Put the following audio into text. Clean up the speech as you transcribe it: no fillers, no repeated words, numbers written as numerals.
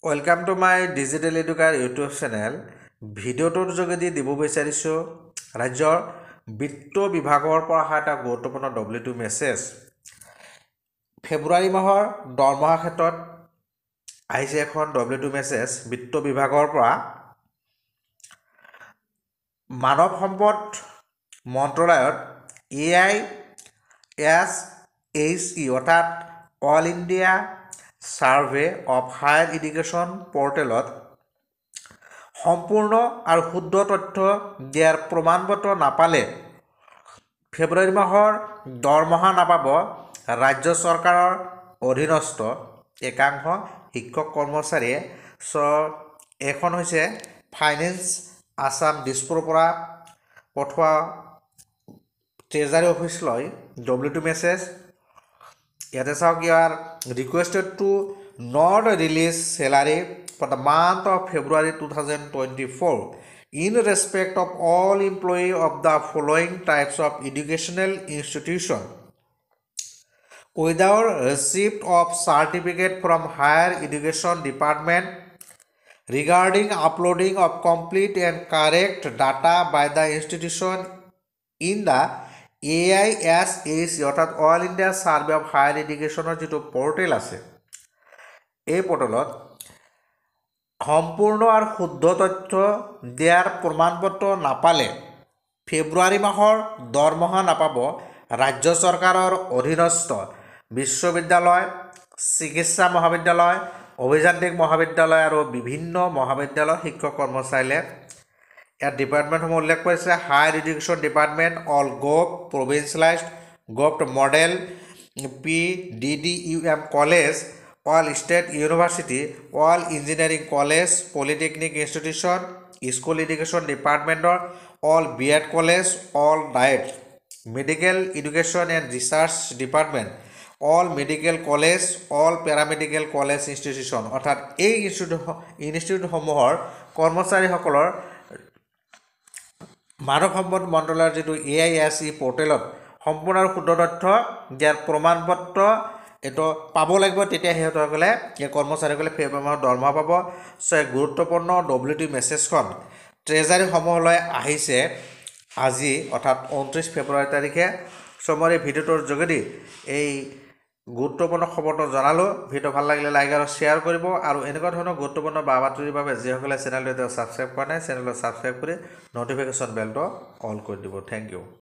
Welcome to my Digital Educator YouTube channel. ভিডিওটোৰ যোগেদি দিব বিচাৰিছো ৰাজ্যৰ বিত্ত বিভাগৰ পৰা এটা গুৰুত্বপূৰ্ণ W2 মেছেজ ফেব্ৰুৱাৰী মাহৰ দৰমহা ক্ষেত্ৰত আহিছে এখন W2 মেছেজ বিত্ত বিভাগৰ পৰা মানৱ সম্পদ মন্ত্ৰালয়ত AISHE অৰ্থাৎ all India survey of higher education পৰ্টেলত সম্পূৰ্ণ আৰু শুদ্ধ তথ্য দিয়াৰ প্ৰমাণপত্ৰ নাপালে ফেব্ৰুৱাৰী মাহৰ দৰমহা নাপাব ৰাজ্য চৰকাৰৰ অধীনস্থ একাংশ শিক্ষক কৰ্মচাৰীয়ে এখন হৈছে ফাইনেন্স আসাম দিছপুৰৰ পৰা পঠোৱা ট্ৰেজাৰী অফিচলৈ W2 মেছেজ ইয়াতে চাওক ইয়াৰ requested to not release salary for the month of February 2024 in respect of all employees of the following types of educational institution without receipt of certificate from higher education department regarding uploading of complete and correct data by the institution in the AISHE অৰ্থাৎ all India survey of higher এডুকেশ্যনৰ যিটো portal আছে এই পৰ্টেলত সম্পূৰ্ণ আৰু শুদ্ধ তথ্য দিয়াৰ প্ৰমাণপত্ৰ নাপালে ফেব্ৰুৱাৰী মাহৰ দৰমহা নাপাব ৰাজ্য চৰকাৰৰ অধীনস্থ বিশ্ববিদ্যালয় চিকিৎসা মহাবিদ্যালয় অভিযান্ত্ৰিক মহাবিদ্যালয় আৰু বিভিন্ন মহাবিদ্যালয়ৰ শিক্ষক কৰ্মচাৰীয়ে ইয়াত ডিপাৰ্টমেণ্টসমূহ উল্লেখ কৰিছে higher education department all gov provincialised gov model PDDUM college all state university all engineering college polytechnic institution school education ডিপাৰ্টমেণ্টৰ all BEd college all DIET medical education and research department all medical college all paramedical college institution অৰ্থাৎ এই ইনষ্টিটিউটসমূহৰ কৰ্মচাৰীসকলৰ মানৱ সম্পদ মন্ত্ৰালয়ৰ যিটো AISHE পৰ্টেলত সম্পূৰ্ণ আৰু শুদ্ধ তথ্য দিয়াৰ প্ৰমাণপত্ৰ এইটো পাব লাগিব তেতিয়া সিহঁতসকলে এই কৰ্মচাৰীসকলে ফেব্ৰুৱাৰী মাহৰ দৰমহা পাব এক গুৰুত্বপূৰ্ণ W2 মেছেজখন ট্ৰেজাৰীসমূহলৈ আহিছে আজি অৰ্থাৎ 29 ফেব্ৰুৱাৰী তাৰিখে মই এই ভিডিঅ'টোৰ যোগেদি এই গুৰুত্বপূৰ্ণ খবৰটো জনালোঁ ভিডিঅ' ভাল লাগিলে লাইক আৰু শ্বেয়াৰ কৰিব আৰু এনেকুৱা ধৰণৰ গুৰুত্বপূৰ্ণ বাতৰিৰ বাবে যিসকলে চেনেলটো ছাবস্ক্ৰাইব কৰা নাই চেনেলটো ছাবস্ক্ৰাইব কৰি ন'টিফিকেশ্যন বেলটো অল কৰি দিব থেংক ইউ